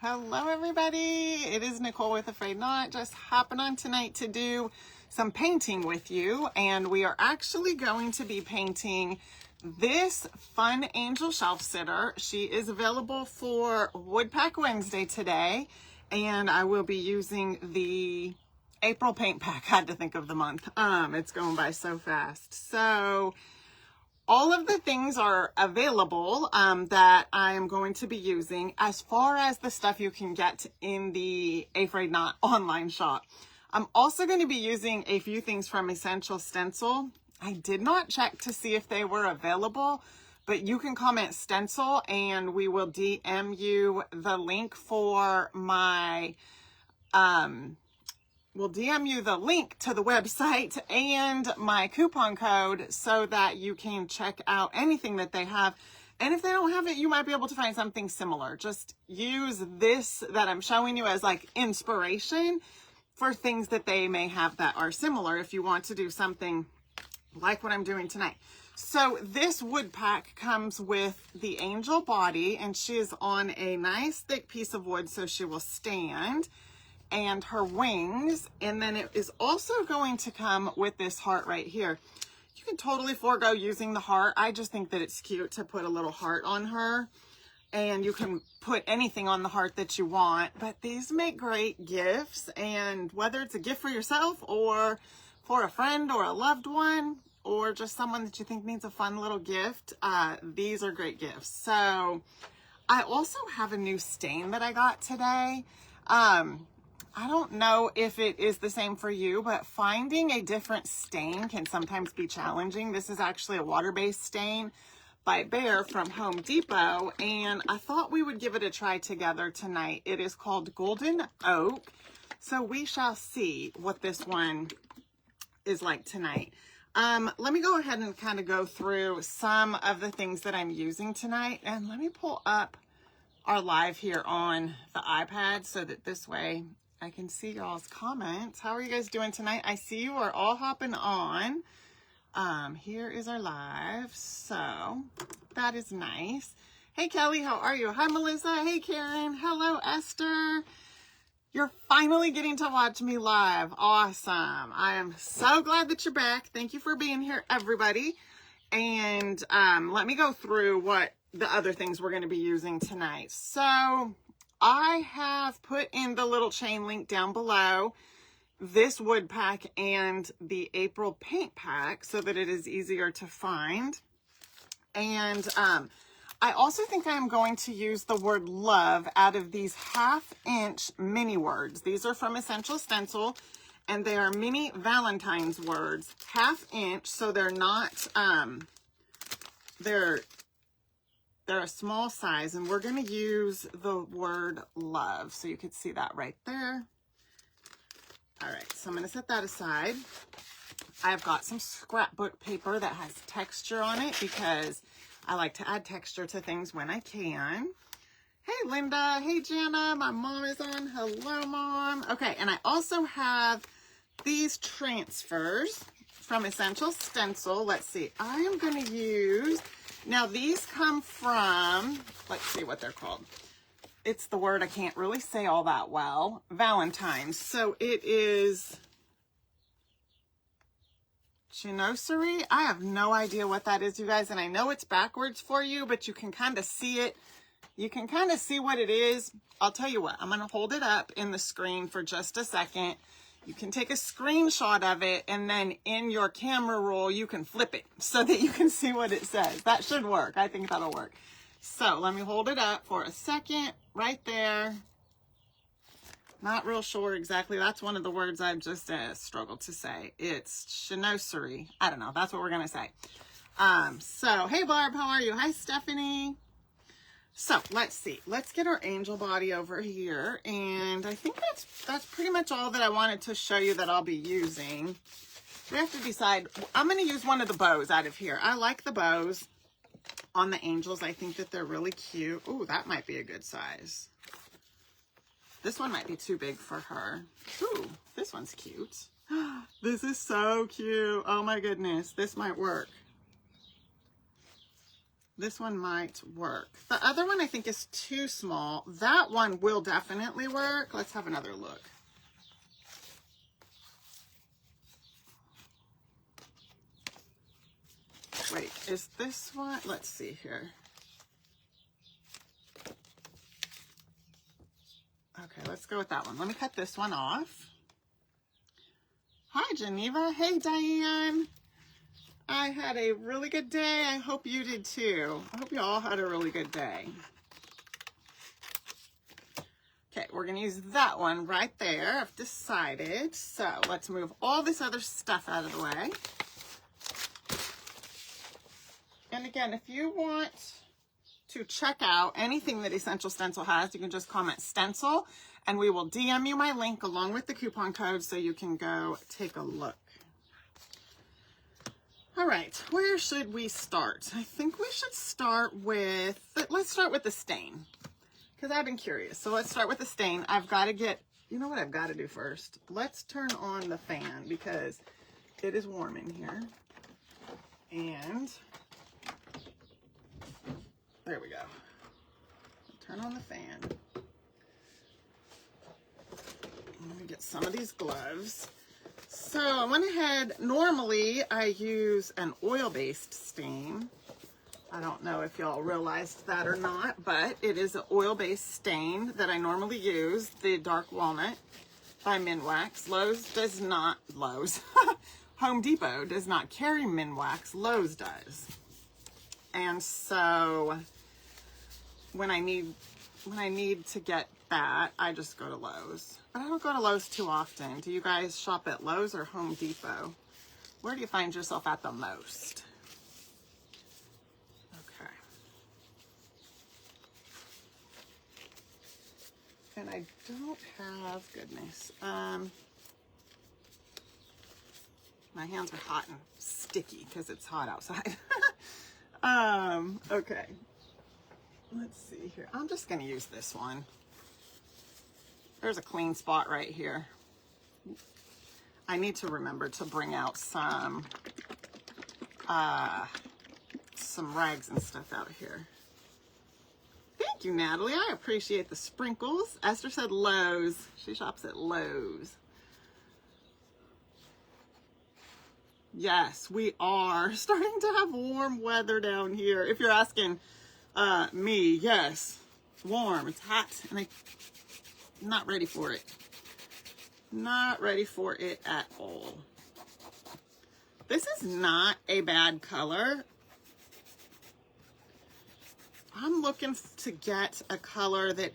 Hello everybody, it is Nicole with A-Frayed-Knot, just hopping on tonight to do some painting with you, and we are actually going to be painting this fun angel shelf sitter. She is available for Wood Pack Wednesday today, and I will be using the April paint pack. Had to think of the month. It's going by so fast. So all of the things are available that I am going to be using as far as the stuff you can get in the A-Frayed-Knot online shop. I'm also going to be using a few things from Essential Stencil. I did not check to see if they were available, but you can comment stencil and we will DM you the link for my we'll DM you the link to the website and my coupon code so that you can check out anything that they have. And if they don't have it, you might be able to find something similar. Just use this that I'm showing you as like inspiration for things that they may have that are similar if you want to do something like what I'm doing tonight. So this wood pack comes with the angel body, and she is on a nice thick piece of wood so she will stand, and her wings, and then it is also going to come with this heart right here. You can totally forego using the heart. I just think that it's cute to put a little heart on her, and you can put anything on the heart that you want, but these make great gifts, and whether it's a gift for yourself or for a friend or a loved one or just someone that you think needs a fun little gift, these are great gifts. So I also have a new stain that I got today. I don't know if it is the same for you, but finding a different stain can sometimes be challenging. This is actually a water-based stain by Bear from Home Depot, and I thought we would give it a try together tonight. It is called Golden Oak, so we shall see what this one is like tonight. Let me go ahead and kind of go through some of the things that I'm using tonight, and let me pull up our live here on the iPad so that this way I can see y'all's comments. How are you guys doing tonight? I see you are all hopping on. Here is our live. So that is nice. Hey Kelly, how are you? Hi Melissa. Hey Karen. Hello Esther. You're finally getting to watch me live. Awesome. I am so glad that you're back. Thank you for being here, everybody. And let me go through what the other things we're going to be using tonight. So I have put in the little chain link down below this wood pack and the April paint pack so that it is easier to find. And I also think I'm going to use the word love out of these 1/2-inch mini words. These are from Essential Stencil, and they are mini Valentine's words, 1/2 inch, so they're not, they're a small size, and we're going to use the word love. So you could see that right there. All right, so I'm going to set that aside. I've got some scrapbook paper that has texture on it because I like to add texture to things when I can. Hey, Linda. Hey, Jana. My mom is on. Hello, Mom. Okay, and I also have these transfers from Essential Stencil. Let's see. I am going to use... Now, these come from, let's see what they're called. It's the word I can't really say all that well. Valentine's. So it is Chinoiserie. I have no idea what that is, you guys. And I know it's backwards for you, but you can kind of see it. You can kind of see what it is. I'll tell you what. I'm going to hold it up in the screen for just a second. You can take a screenshot of it, and then in your camera roll, you can flip it so that you can see what it says. That should work. I think that'll work. So let me hold it up for a second right there. Not real sure exactly. That's one of the words I've just struggled to say. It's Chinoiserie. I don't know. That's what we're going to say. So, hey, Barb, how are you? Hi, Stephanie. So let's see. Let's get our angel body over here. And I think that's pretty much all that I wanted to show you that I'll be using. We have to decide. I'm going to use one of the bows out of here. I like the bows on the angels. I think that they're really cute. Ooh, that might be a good size. This one might be too big for her. Ooh, this one's cute. This is so cute. Oh my goodness. This might work. This one might work. The other one I think is too small. That one will definitely work. Let's have another look. Wait, is this one? Let's see here. Okay, let's go with that one. Let me cut this one off. Hi, Geneva. Hey, Diane. I had a really good day. I hope you did too. I hope you all had a really good day. Okay, we're going to use that one right there. I've decided. So let's move all this other stuff out of the way. And again, if you want to check out anything that Essential Stencil has, you can just comment stencil and we will DM you my link along with the coupon code so you can go take a look. All right, where should we start? I think we should start with, let's start with the stain because I've been curious. So let's start with the stain. I've got to get, you know what I've got to do first? Let's turn on the fan because it is warm in here. And there we go. Turn on the fan. Let me get some of these gloves. So I went ahead, normally I use an oil-based stain. I don't know if y'all realized that or not, but it is an oil-based stain that I normally use, the Dark Walnut by Minwax. Home Depot does not carry Minwax, Lowe's does. And so when I need to get that, I just go to Lowe's. But I don't go to Lowe's too often. Do you guys shop at Lowe's or Home Depot? Where do you find yourself at the most? Okay. And I don't have, goodness. My hands are hot and sticky because it's hot outside. Okay. Let's see here. I'm just going to use this one. There's a clean spot right here. I need to remember to bring out some rags and stuff out of here. Thank you, Natalie. I appreciate the sprinkles. Esther said Lowe's. She shops at Lowe's. Yes, we are starting to have warm weather down here. If you're asking me, yes, warm. It's hot, and I'm not ready for it. Not ready for it at all. This is not a bad color. I'm looking to get a color that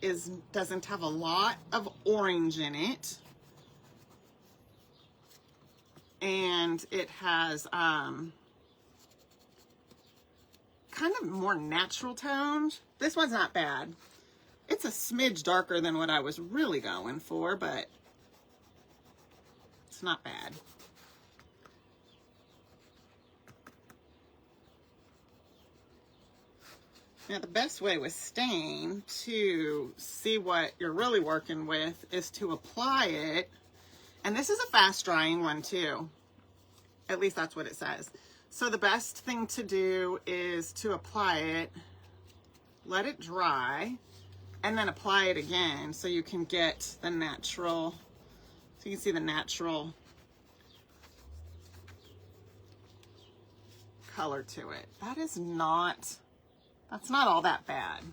doesn't have a lot of orange in it. And it has kind of more natural tones. This one's not bad. It's a smidge darker than what I was really going for, but it's not bad. Now, the best way with stain to see what you're really working with is to apply it. And this is a fast drying one too. At least that's what it says. So the best thing to do is to apply it, let it dry, and then apply it again so you can get the natural, so you can see the natural color to it. That's not all that bad.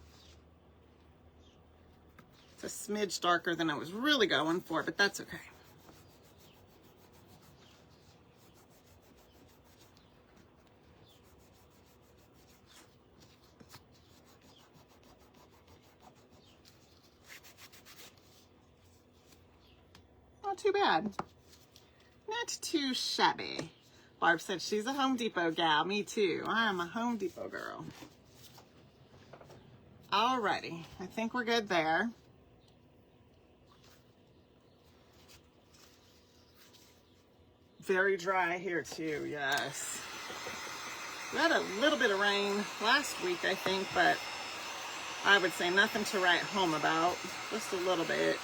It's a smidge darker than I was really going for, but that's okay. Not too bad. Not too shabby. Barb said she's a Home Depot gal. Me too. I'm a Home Depot girl. Alrighty. I think we're good there. Very dry here too, yes. We had a little bit of rain last week, I think, but I would say nothing to write home about. Just a little bit.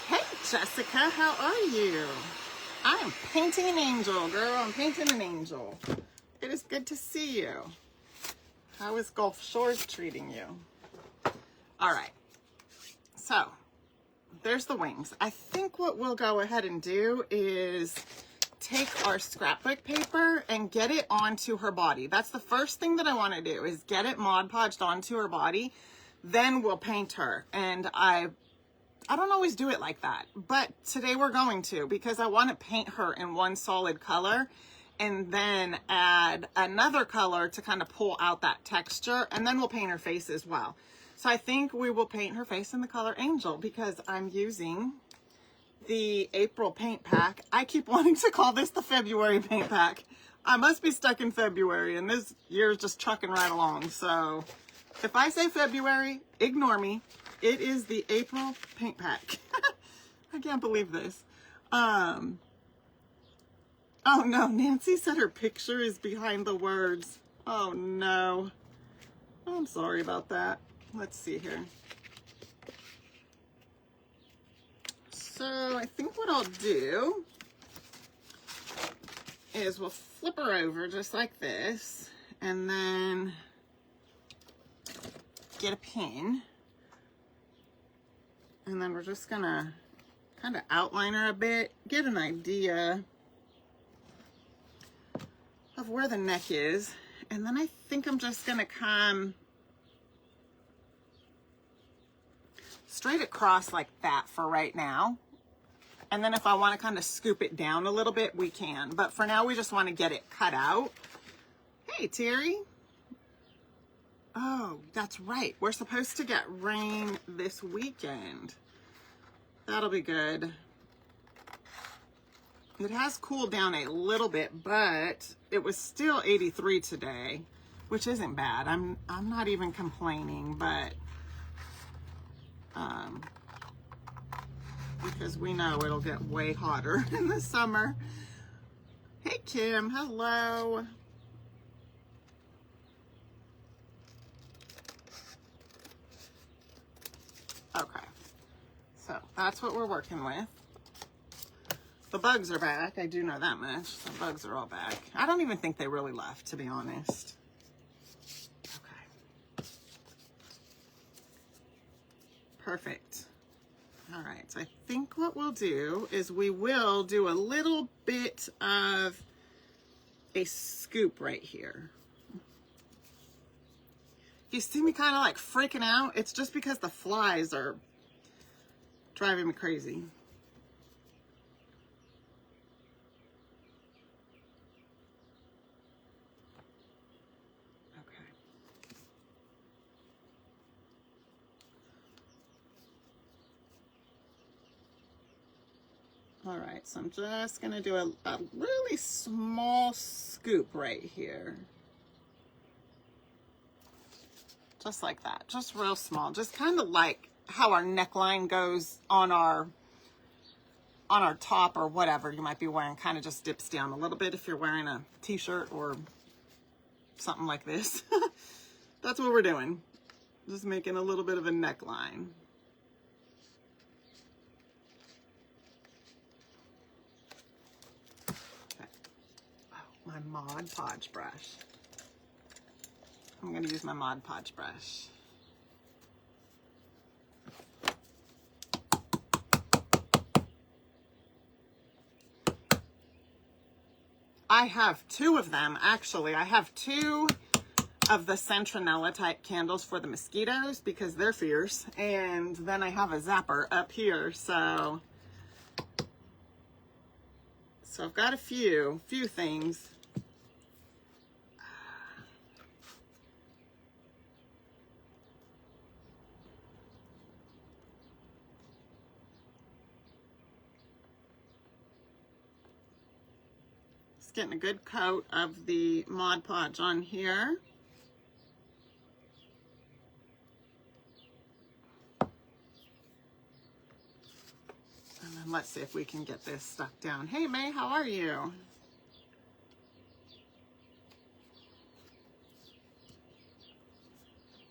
Hey, Jessica, how are you? I am painting an angel, girl. I'm painting an angel. It is good to see you. How is Gulf Shores treating you? All right. So there's the wings. I think what we'll go ahead and do is take our scrapbook paper and get it onto her body. That's the first thing that I want to do, is get it Mod Podged onto her body. Then we'll paint her. And I don't always do it like that, but today we're going to, because I want to paint her in one solid color and then add another color to kind of pull out that texture, and then we'll paint her face as well. So I think we will paint her face in the color Angel, because I'm using the April paint pack. I keep wanting to call this the February paint pack. I must be stuck in February, and this year's just trucking right along. So if I say February, ignore me. It is the April paint pack. I can't believe this. Oh no, Nancy said her picture is behind the words. Oh no. I'm sorry about that. Let's see here. So I think what I'll do is we'll flip her over just like this, and then get a pin. And then we're just gonna kind of outline her a bit, get an idea of where the neck is. And then I think I'm just gonna come straight across like that for right now. And then if I want to kind of scoop it down a little bit, we can. But for now, we just want to get it cut out. Hey, Terry. Oh, that's right. We're supposed to get rain this weekend. That'll be good. It has cooled down a little bit, but it was still 83 today, which isn't bad. I'm not even complaining, but because we know it'll get way hotter in the summer. Hey, Kim. Hello. Okay, so that's what we're working with. The bugs are back. I do know that much. The bugs are all back. I don't even think they really left, to be honest. Okay. Perfect. All right, so I think what we'll do is we will do a little bit of a scoop right here. You see me kind of like freaking out? It's just because the flies are driving me crazy. Okay. All right, so I'm just gonna do a really small scoop right here. Just like that, just real small, just kind of like how our neckline goes on our top or whatever you might be wearing, kind of just dips down a little bit if you're wearing a t-shirt or something like this. That's what we're doing, just making a little bit of a neckline. Okay. Oh, my Mod Podge brush. I'm going to use my Mod Podge brush. I have two of them, actually. I have two of the Centronella type candles for the mosquitoes because they're fierce. And then I have a zapper up here. So I've got a few things. Getting a good coat of the Mod Podge on here. And then let's see if we can get this stuck down. Hey May, how are you?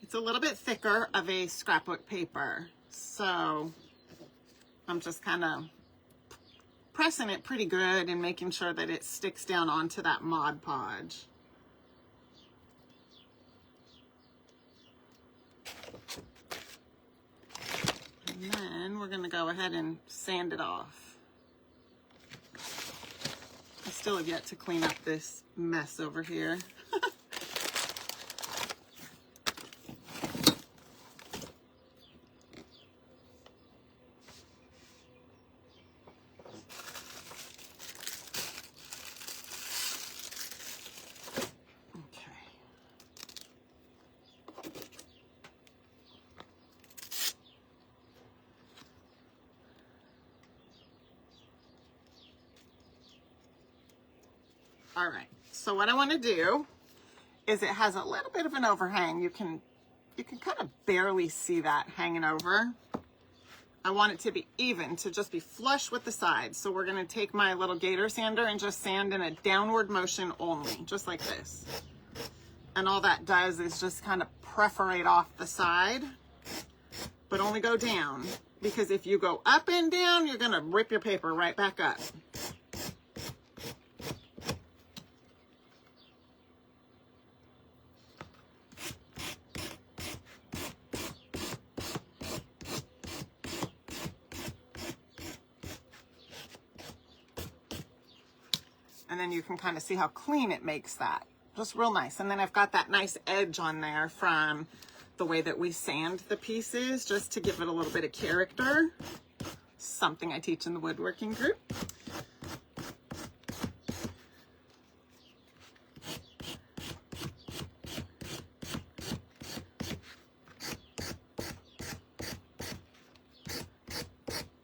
It's a little bit thicker of a scrapbook paper, so I'm just kind of pressing it pretty good and making sure that it sticks down onto that Mod Podge. And then we're going to go ahead and sand it off. I still have yet to clean up this mess over here. All right, so what I want to do is, it has a little bit of an overhang. You can kind of barely see that hanging over. I want it to be even, to just be flush with the sides. So we're going to take my little gator sander and just sand in a downward motion only, just like this. And all that does is just kind of perforate off the side, but only go down, because if you go up and down, you're going to rip your paper right back up. And then you can kind of see how clean it makes that. Just real nice. And then I've got that nice edge on there from the way that we sand the pieces, just to give it a little bit of character. Something I teach in the woodworking group.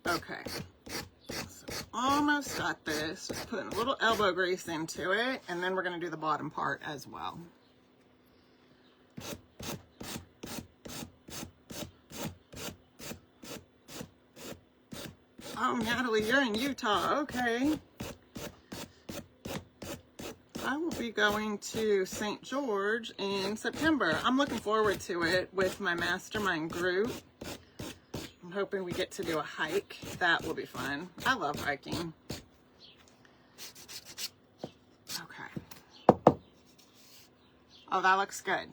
Okay. Almost got this. Just putting a little elbow grease into it, and then we're going to do the bottom part as well. Oh, Natalie, you're in Utah. Okay. I will be going to St. George in September. I'm looking forward to it with my mastermind group. I'm hoping we get to do a hike. That will be fun. I love hiking. Okay. Oh, that looks good.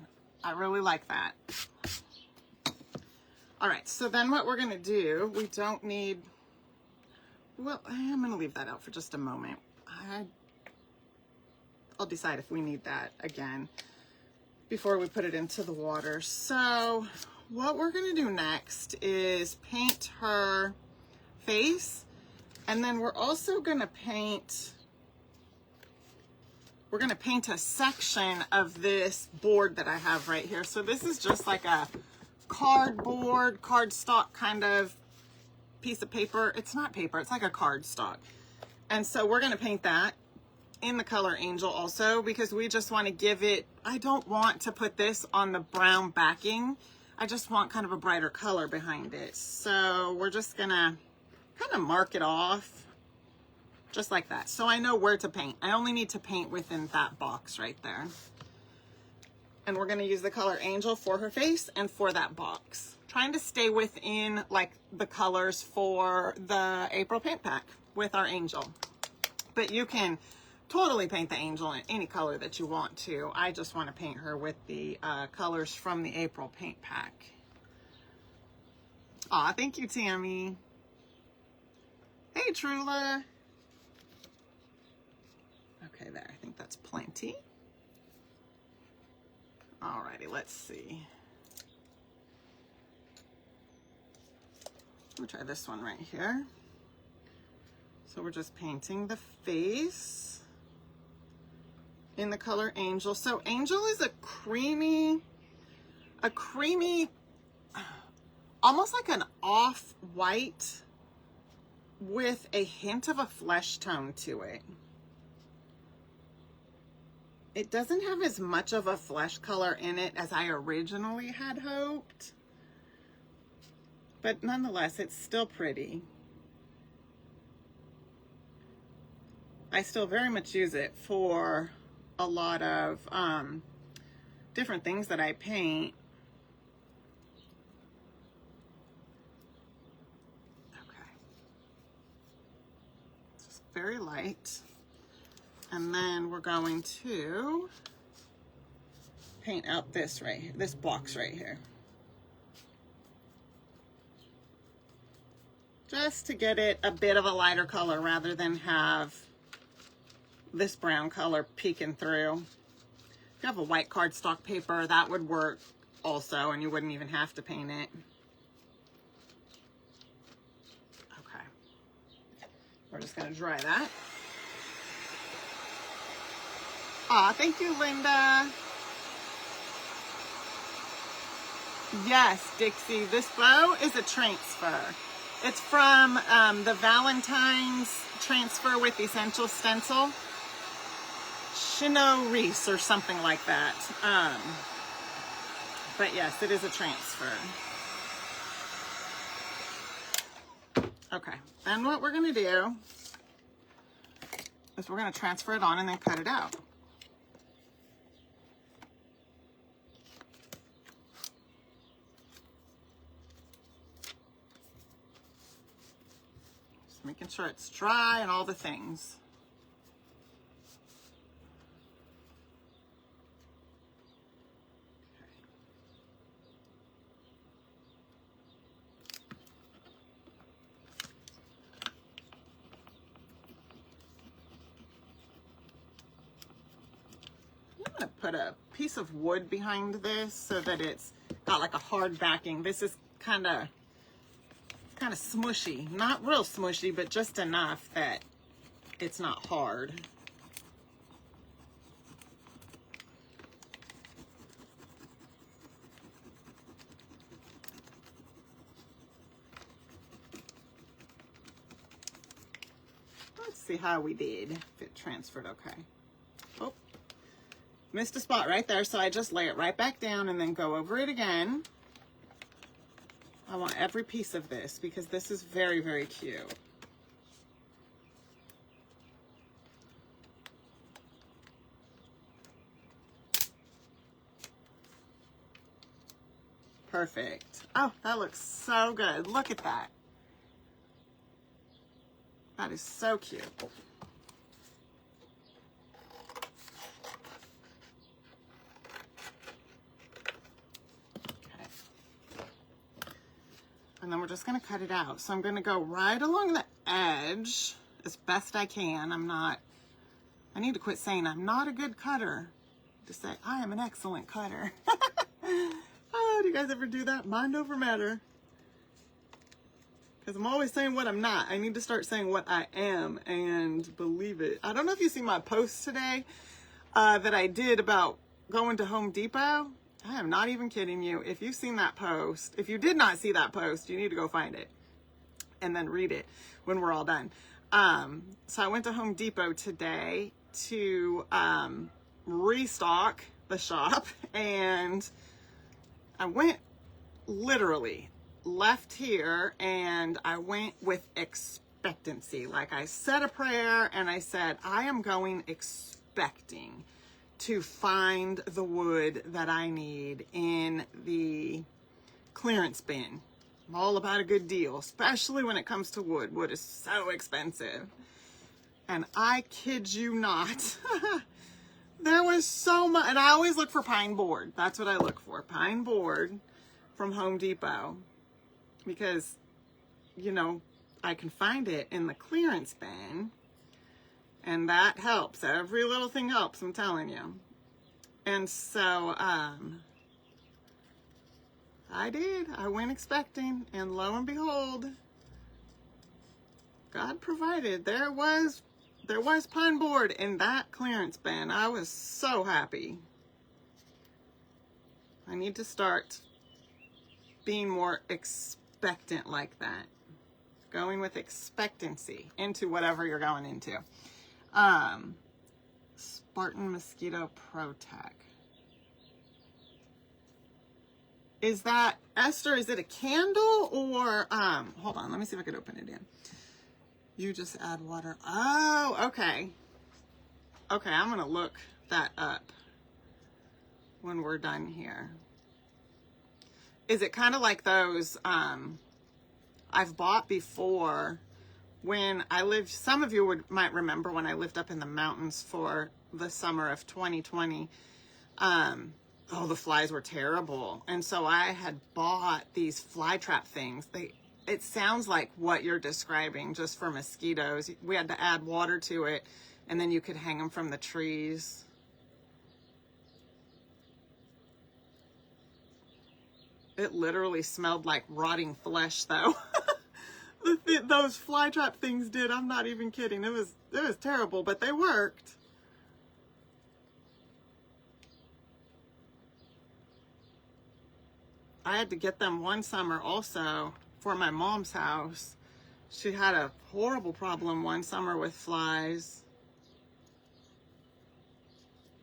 I really like that. All right, so then what we're gonna do, we don't need, well, I'm gonna leave that out for just a moment. I'll decide if we need that again before we put it into the water. So what we're gonna do next is paint her face, and then we're also gonna paint, a section of this board that I have right here. So this is just like a cardboard, cardstock kind of piece of paper. It's not paper, it's like a cardstock. And so we're gonna paint that in the color Angel also, because we just want to give it, I don't want to put this on the brown backing. I just want kind of a brighter color behind it. So we're just gonna kind of mark it off just like that. So I know where to paint. I only need to paint within that box right there. And we're gonna use the color Angel for her face and for that box. Trying to stay within like the colors for the April paint pack with our Angel. But you can totally paint the Angel in any color that you want to. I just want to paint her with the colors from the April paint pack. Aw, thank you, Tammy. Hey, Trula. Okay, there. I think that's plenty. Alrighty, let's see. We'll try this one right here. So we're just painting the face in the color Angel. So Angel is a creamy, almost like an off-white with a hint of a flesh tone to it. It doesn't have as much of a flesh color in it as I originally had hoped, but nonetheless, it's still pretty. I still very much use it for a lot of different things that I paint. Okay. very light. And then we're going to paint out this box right here. Just to get it a bit of a lighter color rather than have this brown color peeking through. If you have a white cardstock paper, that would work also, and you wouldn't even have to paint it. Okay. We're just gonna dry that. Aw, thank you, Linda. Yes, Dixie, this bow is a transfer. It's from the Valentine's transfer with Essential Stencil. Chino Reese or something like that. But yes, it is a transfer. Okay, then what we're gonna do is we're gonna transfer it on and then cut it out. Just making sure it's dry and all the things. Put a piece of wood behind this so that it's got like a hard backing. This is kind of smushy, not real smushy, but just enough that it's not hard. Let's see how we did, if it transferred okay. Oh. Missed a spot right there, so I just lay it right back down and then go over it again. I want every piece of this because this is very, very cute. Perfect. Oh, that looks so good. Look at that. That is so cute. And then we're just going to cut it out. So I'm going to go right along the edge as best I can. I need to quit saying I'm not a good cutter. To say I am an excellent cutter. Oh, do you guys ever do that? Mind over matter. Because I'm always saying what I'm not. I need to start saying what I am and believe it. I don't know if you see my post today that I did about going to Home Depot. I am not even kidding you. If you've seen that post, if you did not see that post, you need to go find it and then read it when we're all done. So I went to Home Depot today to restock the shop, and I went literally left here and I went with expectancy. Like I said a prayer and I said, I am going expecting to find the wood that I need in the clearance bin. I'm all about a good deal, especially when it comes to wood. Wood is so expensive. And I kid you not, there was so much, and I always look for pine board. That's what I look for, pine board from Home Depot. Because, you know, I can find it in the clearance bin. And that helps. Every little thing helps, I'm telling you. And so, I did. I went expecting, and lo and behold, God provided. There was pine board in that clearance bin. I was so happy. I need to start being more expectant like that. Going with expectancy into whatever you're going into. Spartan Mosquito Protec. Is that, Esther, is it a candle or, hold on, let me see if I could open it in. You just add water. Oh, okay. Okay, I'm going to look that up when we're done here. Is it kind of like those, I've bought before when I lived, some of you might remember when I lived up in the mountains for the summer of 2020, oh, the flies were terrible. And so I had bought these fly trap things. It sounds like what you're describing, just for mosquitoes. We had to add water to it, and then you could hang them from the trees. It literally smelled like rotting flesh, though. Those fly trap things did. I'm not even kidding. It was terrible, but they worked. I had to get them one summer also for my mom's house. She had a horrible problem one summer with flies.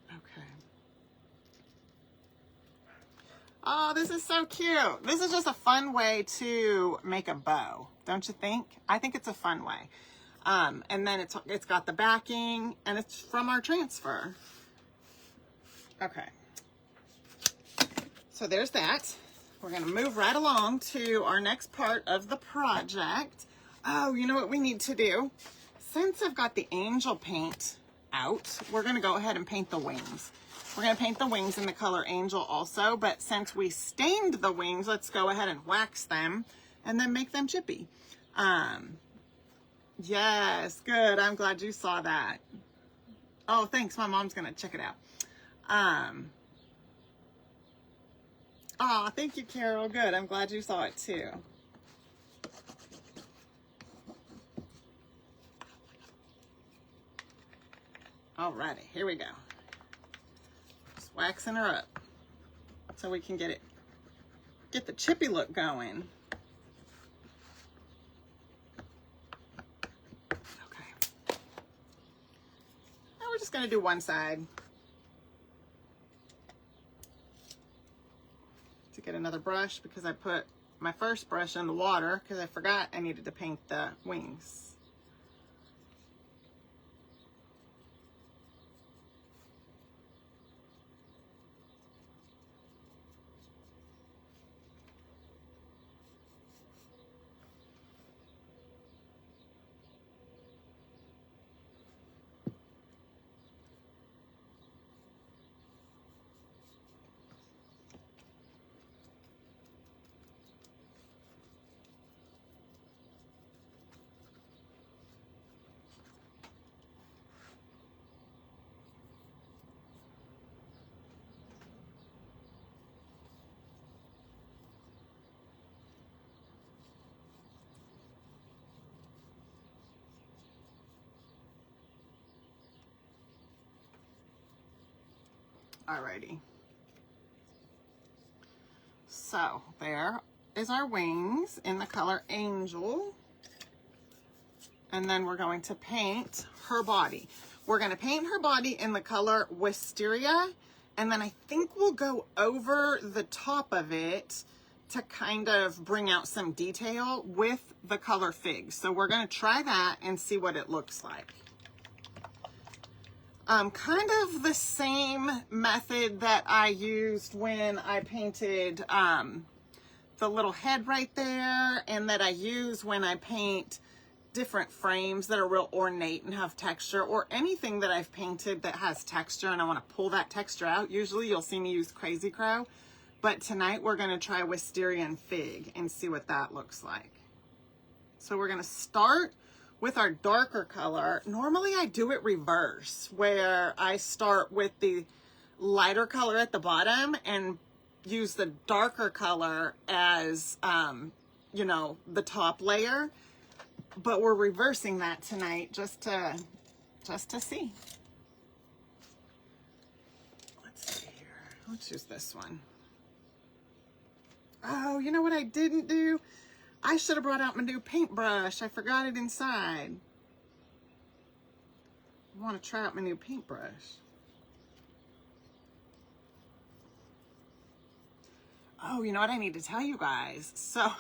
Okay. Oh, this is so cute. This is just a fun way to make a bow, don't you think? I think it's a fun way. And then it's got the backing, and it's from our transfer. Okay. So there's that. We're going to move right along to our next part of the project. Oh, you know what we need to do? Since I've got the angel paint out, we're going to go ahead and paint the wings. We're going to paint the wings in the color Angel also, but since we stained the wings, let's go ahead and wax them and then make them chippy. Yes, good. I'm glad you saw that. Oh, thanks. My mom's going to check it out. Oh, thank you, Carol. Good. I'm glad you saw it too. Alrighty, here we go. Just waxing her up so we can get the chippy look going. Okay. Now we're just going to do one side. To get another brush because I put my first brush in the water because I forgot I needed to paint the wings. Alrighty. So there is our wings in the color Angel. And then we're going to paint her body. We're going to paint her body in the color Wisteria. And then I think we'll go over the top of it to kind of bring out some detail with the color Fig. So we're going to try that and see what it looks like. Kind of the same method that I used when I painted the little head right there, and that I use when I paint different frames that are real ornate and have texture, or anything that I've painted that has texture and I want to pull that texture out. Usually you'll see me use Crazy Crow, but tonight we're going to try Wisteria and Fig and see what that looks like. So we're going to start with our darker color. Normally I do it reverse, where I start with the lighter color at the bottom and use the darker color as, you know, the top layer. But we're reversing that tonight just to see. Let's see here. Let's use this one. Oh, you know what I didn't do? I should have brought out my new paintbrush. I forgot it inside. I want to try out my new paintbrush. Oh, you know what I need to tell you guys? So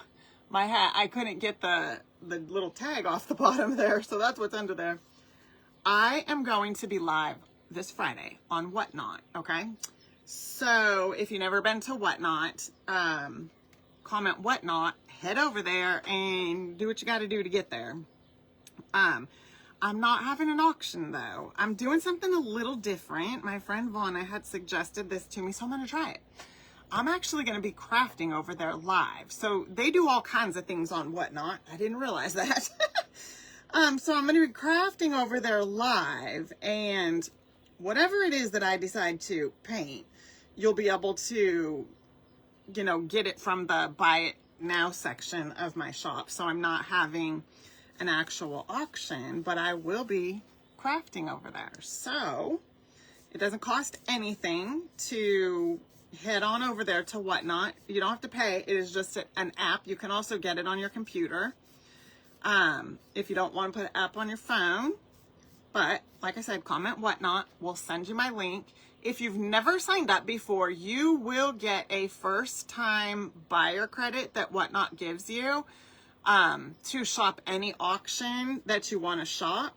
my hat, I couldn't get the little tag off the bottom there, so that's what's under there. I am going to be live this Friday on Whatnot, okay? So if you've never been to Whatnot, comment Whatnot, head over there and do what you got to do to get there. I'm not having an auction though. I'm doing something a little different. My friend Vonna had suggested this to me, so I'm gonna try it. I'm actually gonna be crafting over there live. So they do all kinds of things on Whatnot. I didn't realize that. So I'm gonna be crafting over there live, and whatever it is that I decide to paint, you'll be able to, you know, get it from the buy it now section of my shop. So I'm not having an actual auction, but I will be crafting over there. So it doesn't cost anything to head on over there to Whatnot. You don't have to pay. It is just an app. You can also get it on your computer if you don't want to put an app on your phone. But like I said, comment Whatnot. We'll send you my link. If you've never signed up before, you will get a first-time buyer credit that Whatnot gives you to shop any auction that you want to shop.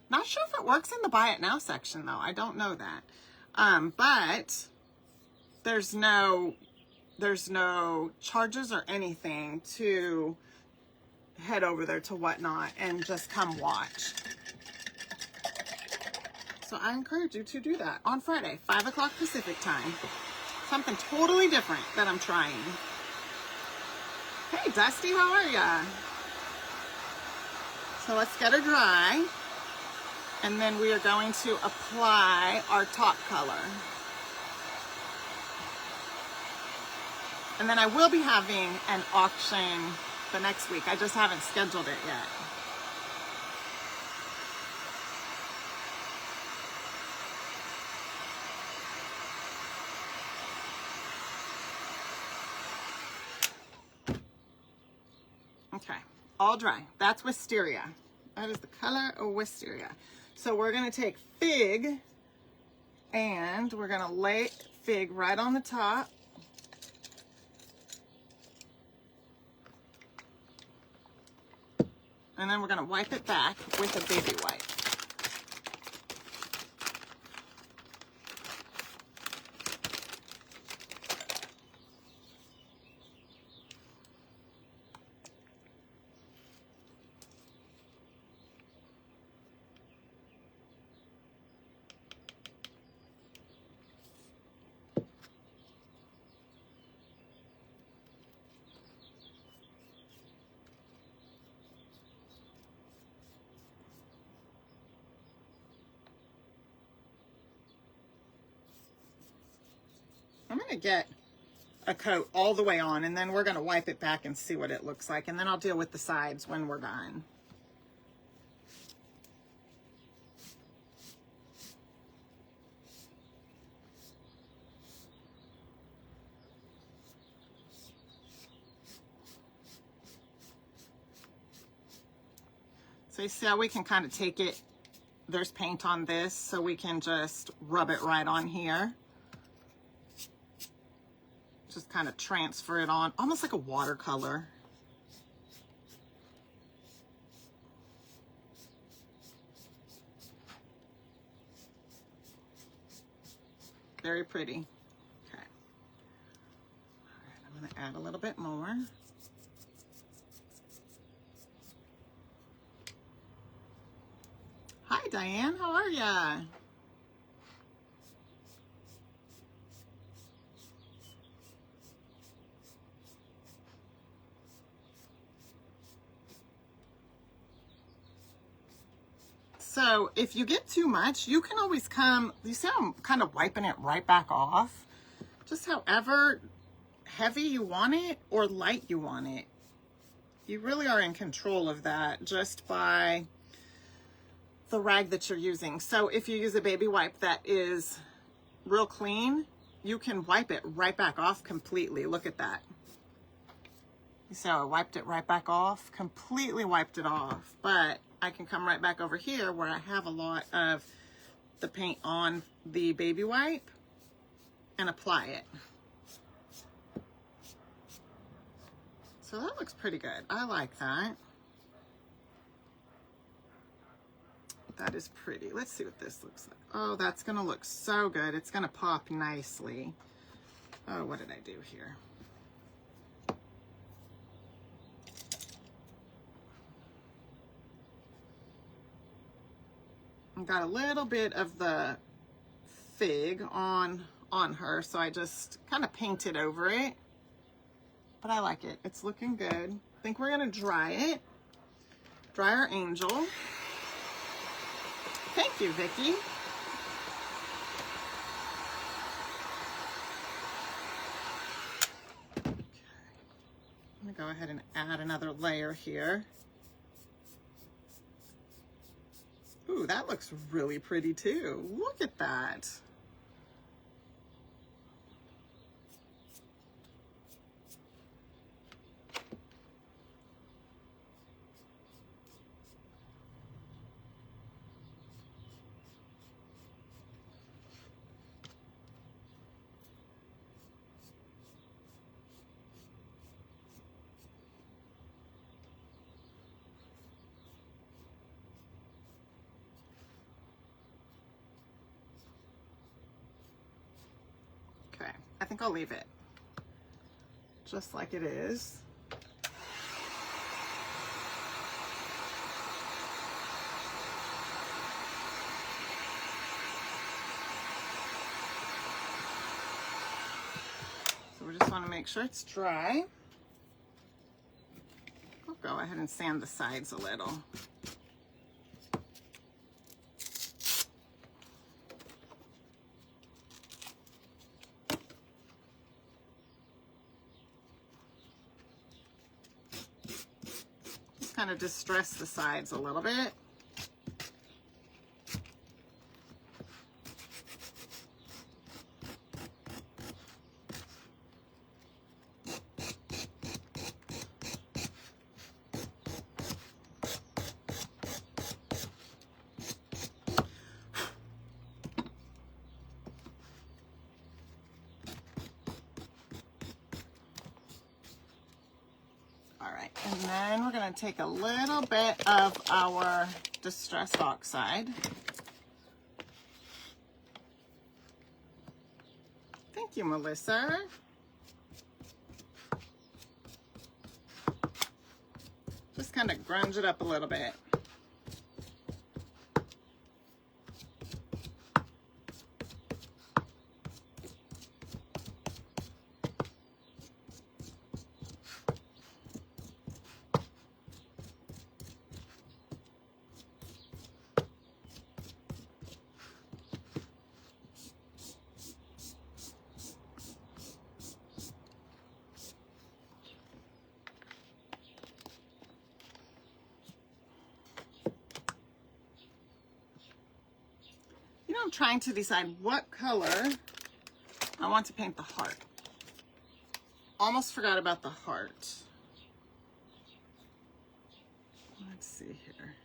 Not sure if it works in the buy it now section though. I don't know that. But there's no charges or anything to head over there to Whatnot and just come watch. So I encourage you to do that on Friday, 5 o'clock Pacific time. Something totally different that I'm trying. Hey Dusty, how are ya? So let's get her dry, and then we are going to apply our top color. And then I will be having an auction the next week. I just haven't scheduled it yet. Okay, all dry. That's wisteria. That is the color of wisteria. So we're gonna take Fig, and we're gonna lay Fig right on the top. And then we're gonna wipe it back with a baby wipe. I'm gonna get a coat all the way on, and then we're gonna wipe it back and see what it looks like, and then I'll deal with the sides when we're done. So you see how we can kind of take it, there's paint on this, so we can just rub it right on here. Just kind of transfer it on, almost like a watercolor. Very pretty. Okay. All right, I'm going to add a little bit more. Hi, Diane. How are ya? So if you get too much, you can always come, you see how I'm kind of wiping it right back off? Just however heavy you want it or light you want it. You really are in control of that just by the rag that you're using. So if you use a baby wipe that is real clean, you can wipe it right back off completely. Look at that. You see how I wiped it right back off? Completely wiped it off. But I can come right back over here where I have a lot of the paint on the baby wipe and apply it. So that looks pretty good. I like that. That is pretty. Let's see what this looks like. Oh, that's gonna look so good. It's gonna pop nicely. Oh, what did I do here? I got a little bit of the fig on her, so I just kind of painted over it. But I like it. It's looking good. I think we're gonna dry it. Dry our angel. Thank you, Vicki. Okay. I'm gonna go ahead and add another layer here. Ooh, that looks really pretty too. Look at that. Okay, I think I'll leave it just like it is. So we just want to make sure it's dry. I'll go ahead and sand the sides a little. Kind of distress the sides a little bit. And then we're going to take a little bit of our distressed oxide. Thank you, Melissa. Just kind of grunge it up a little bit. I'm trying to decide what color I want to paint the heart. Almost forgot about the heart. Let's see here.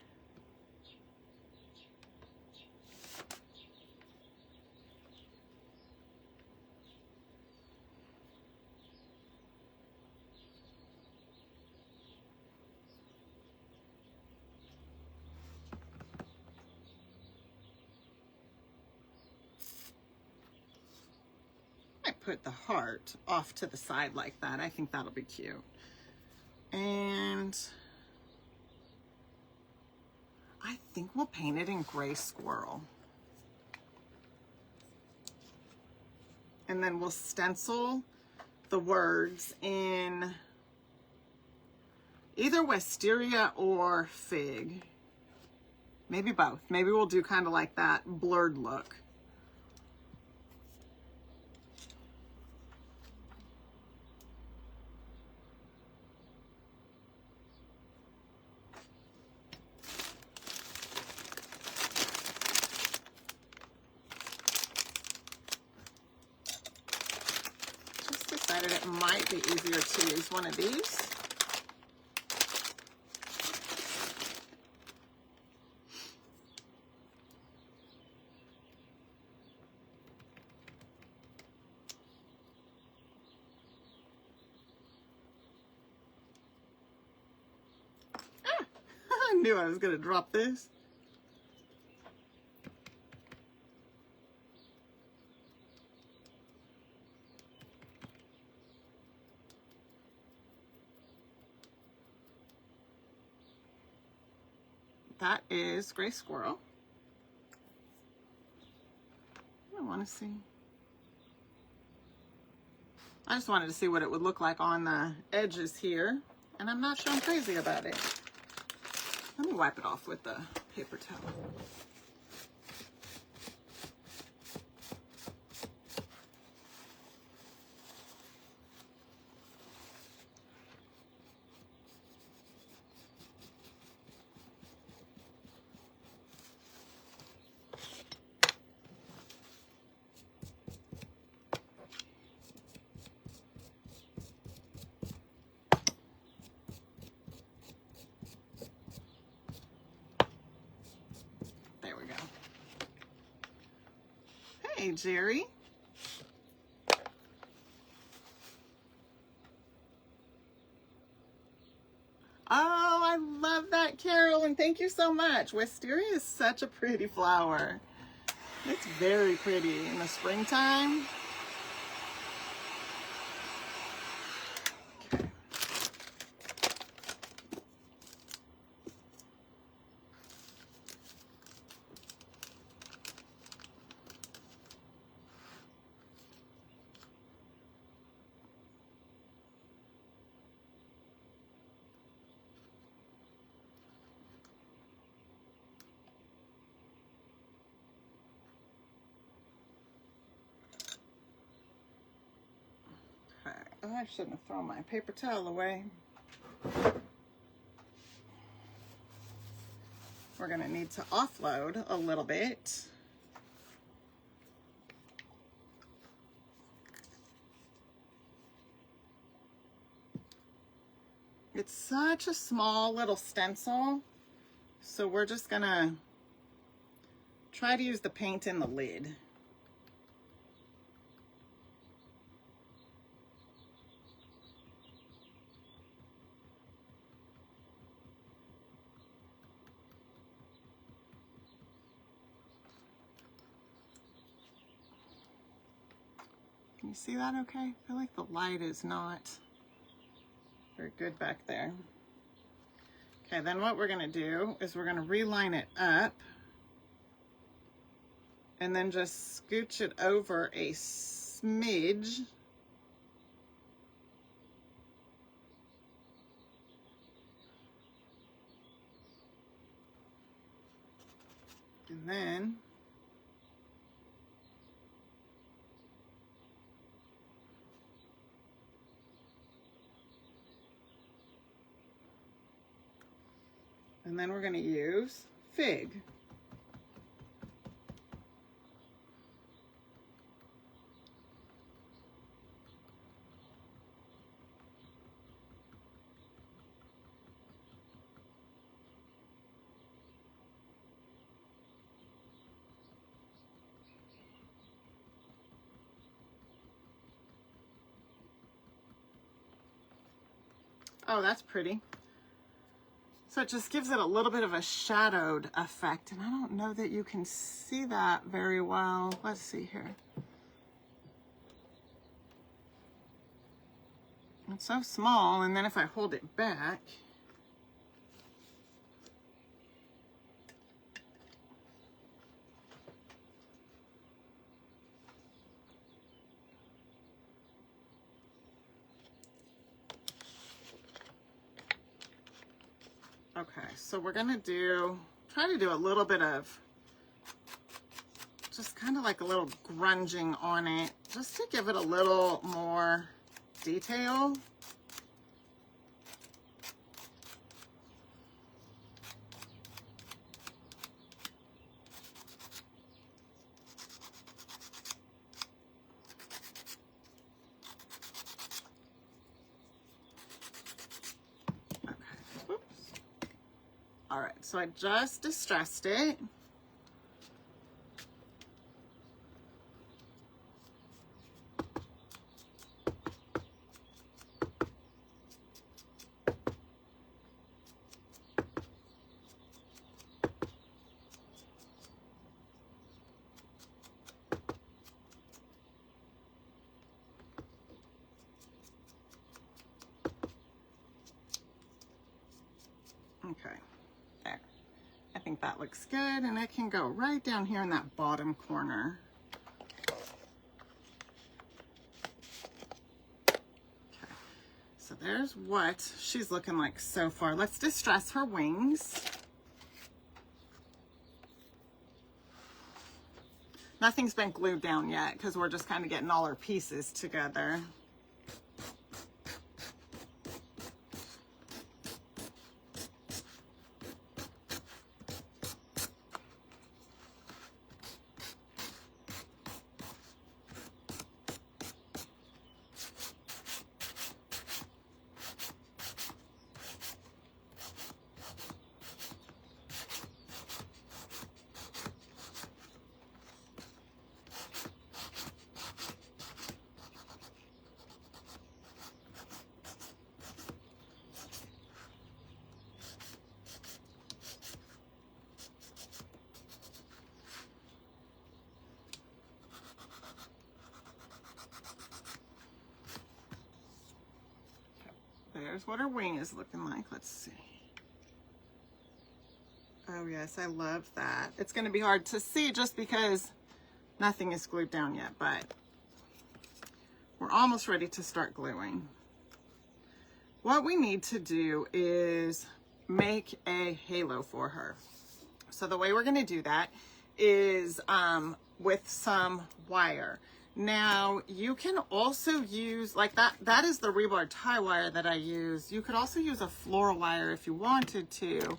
Put the heart off to the side like that. I think that'll be cute. And I think we'll paint it in gray squirrel. And then we'll stencil the words in either wisteria or fig. Maybe both. Maybe we'll do kind of like that blurred look. It might be easier to use one of these. I knew I was going to drop this. That is gray squirrel. want to see? I just wanted to see what it would look like on the edges here, and I'm not sure I'm crazy about it. Let me wipe it off with the paper towel. Hey, Jerry. Oh, I love that, Carol, and thank you so much. Wisteria is such a pretty flower. It's very pretty in the springtime. Oh, I shouldn't have thrown my paper towel away. We're going to need to offload a little bit. It's such a small little stencil, so we're just going to try to use the paint in the lid. Can you see that okay? I feel like the light is not very good back there. Okay, then what we're gonna do is we're gonna reline it up and then just scooch it over a smidge. And then we're going to use Fig. Oh, that's pretty. So it just gives it a little bit of a shadowed effect, and I don't know that you can see that very well. Let's see here. It's so small, and then if I hold it back, okay, so we're gonna try to do a little bit of, just kind of like a little grunging on it, just to give it a little more detail. Okay, oops. All right, so I just distressed it. Okay, there. I think that looks good, and it can go right down here in that bottom corner. So there's what she's looking like so far. Let's distress her wings. Nothing's been glued down yet because we're just kind of getting all our pieces together. There's what her wing is looking like. Let's see. Oh yes, I love that. It's going to be hard to see just because nothing is glued down yet, but we're almost ready to start gluing. What we need to do is make a halo for her. So the way we're going to do that is with some wire. Now you can also use like that is the rebar tie wire that I use. You could also use a floral wire if you wanted to.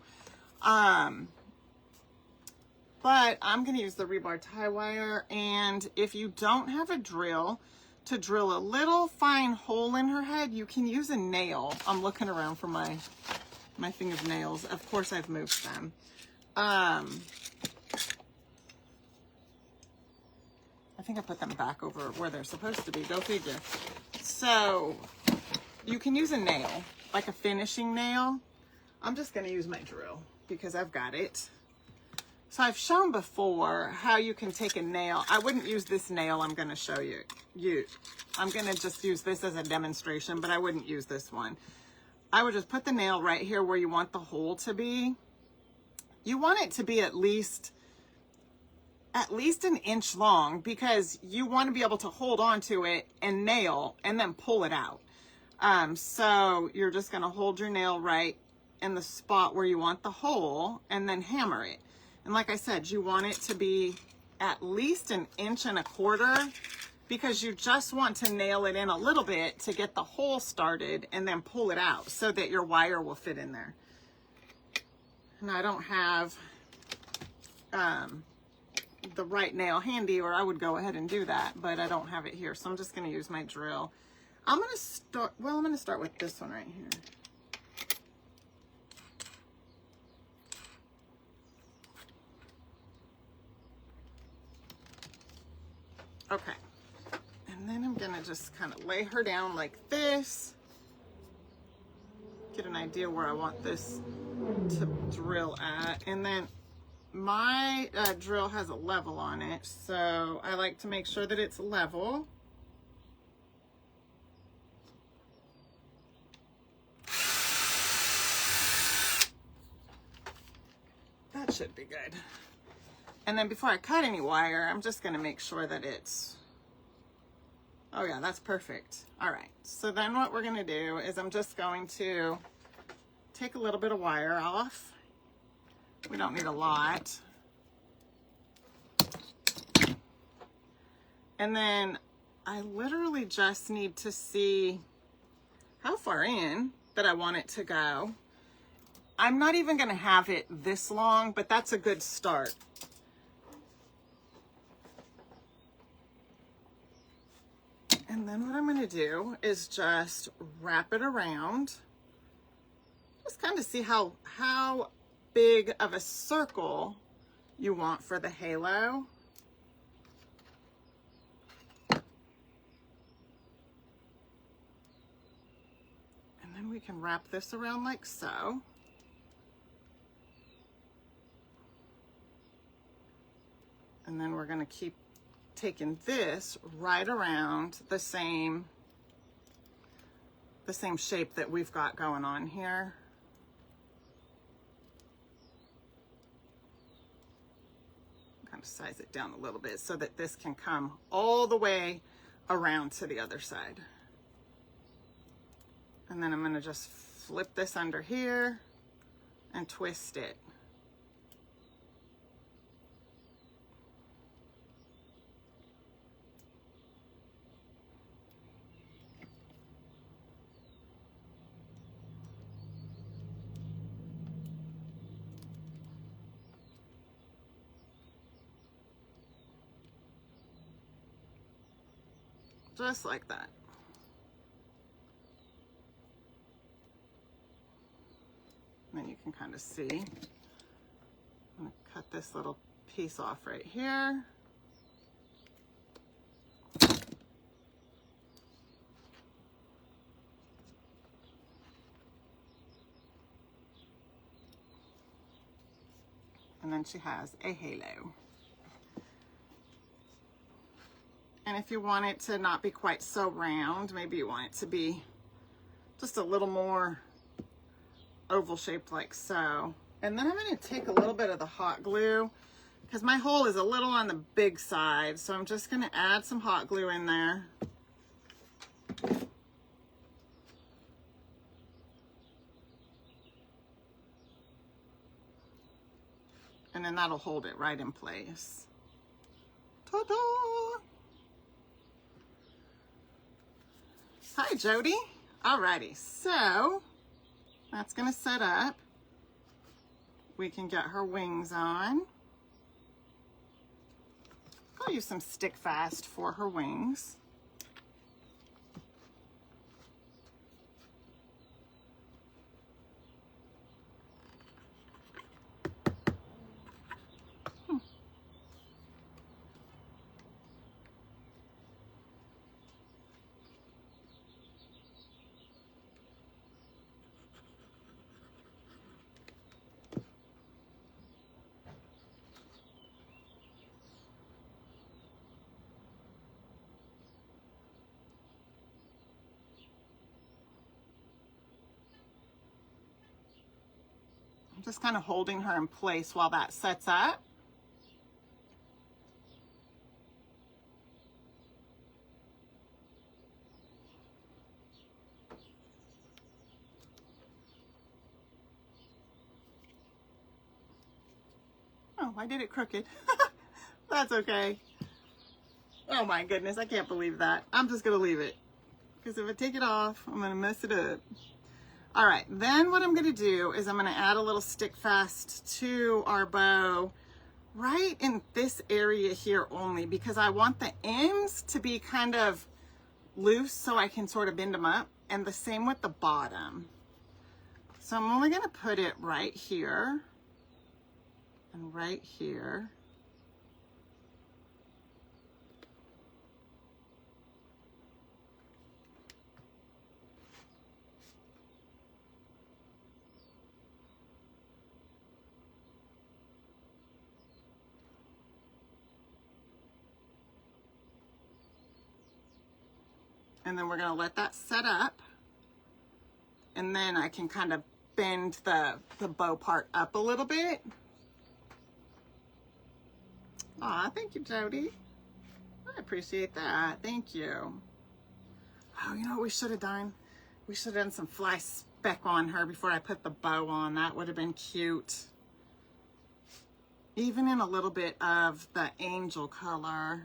But I'm going to use the rebar tie wire, and if you don't have a drill to drill a little fine hole in her head, you can use a nail. I'm looking around for my thing of nails. Of course I've moved them. I think I put them back over where they're supposed to be. Go figure. So you can use a nail, like a finishing nail. I'm just going to use my drill because I've got it. So I've shown before how you can take a nail. I wouldn't use this nail I'm going to show you. I'm going to just use this as a demonstration, but I wouldn't use this one. I would just put the nail right here where you want the hole to be. You want it to be at least an inch long because you want to be able to hold on to it and nail and then pull it out. So you're just going to hold your nail right in the spot where you want the hole and then hammer it. And like I said, you want it to be at least 1.25 inches because you just want to nail it in a little bit to get the hole started and then pull it out so that your wire will fit in there. And I don't have the right nail handy, or I would go ahead and do that, but I don't have it here, so I'm just going to use my drill. I'm going to start with this one right here. Okay, and then I'm going to just kind of lay her down like this, get an idea where I want this to drill at, and then my drill has a level on it, so I like to make sure that it's level. That should be good. And then before I cut any wire, I'm just going to make sure that it's, oh yeah, that's perfect. All right, so then what we're going to do is I'm just going to take a little bit of wire off. We don't need a lot. And then I literally just need to see how far in that I want it to go. I'm not even going to have it this long, but that's a good start. And then what I'm going to do is just wrap it around. Just kind of see how big of a circle you want for the halo. And then we can wrap this around like so. And then we're going to keep taking this right around the same shape that we've got going on here. Kind of size it down a little bit so that this can come all the way around to the other side. And then I'm going to just flip this under here and twist it. Just like that. And then you can kind of see. I'm going to cut this little piece off right here. And then she has a halo. And if you want it to not be quite so round, maybe you want it to be just a little more oval shaped like so. And then I'm going to take a little bit of the hot glue because my hole is a little on the big side. So I'm just going to add some hot glue in there. And then that'll hold it right in place. Ta-da! Hi, Jody. Alrighty, so that's gonna set up. We can get her wings on. I'll use some stick fast for her wings. I'm just kind of holding her in place while that sets up. Oh, I did it crooked. That's okay. Oh my goodness, I can't believe that. I'm just gonna leave it. Because if I take it off, I'm gonna mess it up. All right, then what I'm gonna do is I'm gonna add a little stick fast to our bow right in this area here only, because I want the ends to be kind of loose so I can sort of bend them up, and the same with the bottom. So I'm only gonna put it right here and right here. And then we're going to let that set up. And then I can kind of bend the bow part up a little bit. Aw, thank you, Jody. I appreciate that. Thank you. Oh, you know what we should have done? We should have done some fly speck on her before I put the bow on. That would have been cute. Even in a little bit of the angel color.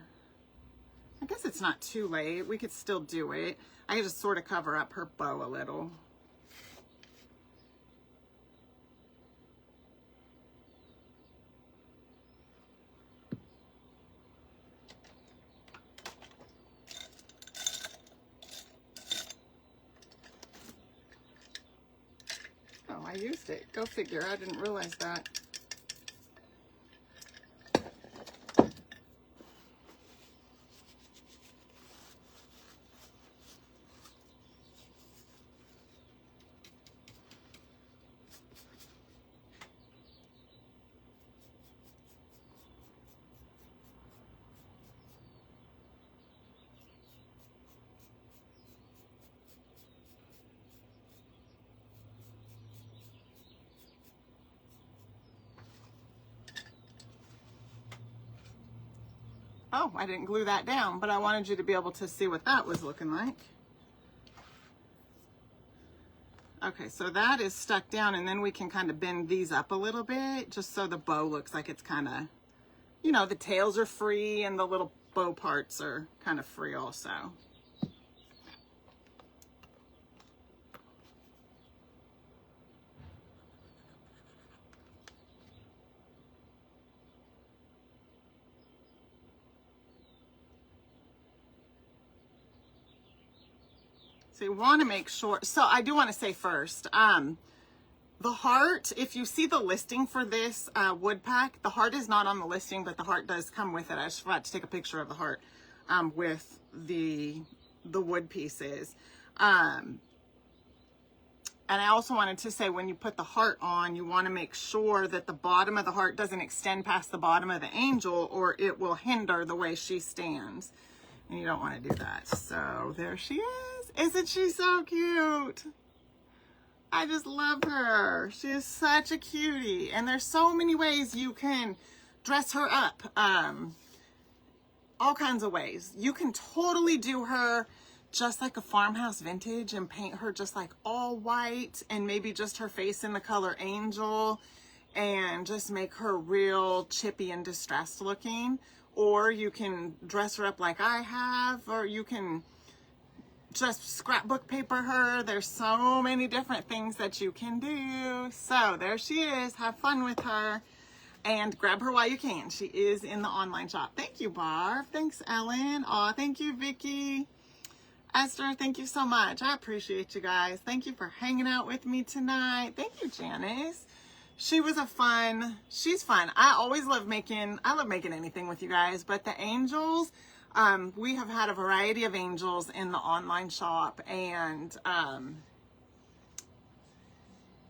I guess it's not too late. We could still do it. I could just sort of cover up her bow a little. Oh, I used it. Go figure. I didn't realize that. Oh, I didn't glue that down, but I wanted you to be able to see what that was looking like. Okay, so that is stuck down, and then we can kind of bend these up a little bit just so the bow looks like it's kind of, you know, the tails are free and the little bow parts are kind of free also. So you want to make sure, so I do want to say first, the heart, if you see the listing for this wood pack, the heart is not on the listing, but the heart does come with it. I just forgot to take a picture of the heart with the wood pieces. And I also wanted to say, when you put the heart on, you want to make sure that the bottom of the heart doesn't extend past the bottom of the angel, or it will hinder the way she stands. And you don't want to do that. So there she is. Isn't she so cute? I just love her. She is such a cutie. And there's so many ways you can dress her up. All kinds of ways. You can totally do her just like a farmhouse vintage and paint her just like all white and maybe just her face in the color angel and just make her real chippy and distressed looking. Or you can dress her up like I have, or you can just scrapbook paper her. There's so many different things that you can do. So there she is. Have fun with her and grab her while you can. She is in the online shop. Thank you, Barb. Thanks, Ellen. Aw, thank you, Vicky. Esther, thank you so much. I appreciate you guys. Thank you for hanging out with me tonight. Thank you, Janice. She's fun. I love making anything with you guys, but the angels, we have had a variety of angels in the online shop, and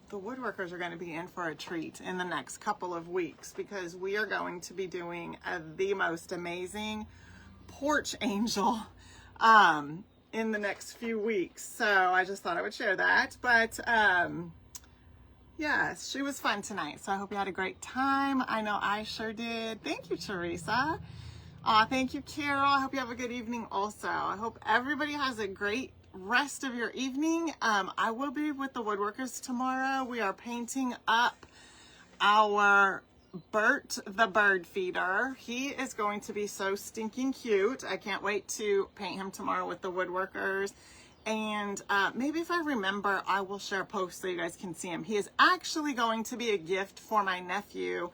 the woodworkers are going to be in for a treat in the next couple of weeks, because we are going to be doing the most amazing porch angel in the next few weeks. So I just thought I would share that. But yes, she was fun tonight. So I hope you had a great time. I know I sure did. Thank you, Teresa. Thank you, Carol. I hope you have a good evening also. I hope everybody has a great rest of your evening. I will be with the woodworkers tomorrow. We are painting up our Bert the bird feeder. He is going to be so stinking cute. I can't wait to paint him tomorrow with the woodworkers. And maybe if I remember, I will share a post so you guys can see him. He is actually going to be a gift for my nephew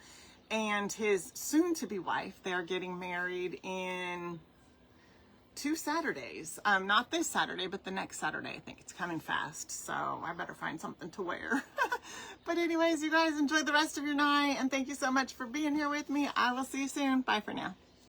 and his soon-to-be wife. They're getting married in 2 Saturdays. Not this Saturday, but the next Saturday. I think it's coming fast, so I better find something to wear. But anyways, you guys enjoy the rest of your night, and thank you so much for being here with me. I will see you soon. Bye for now.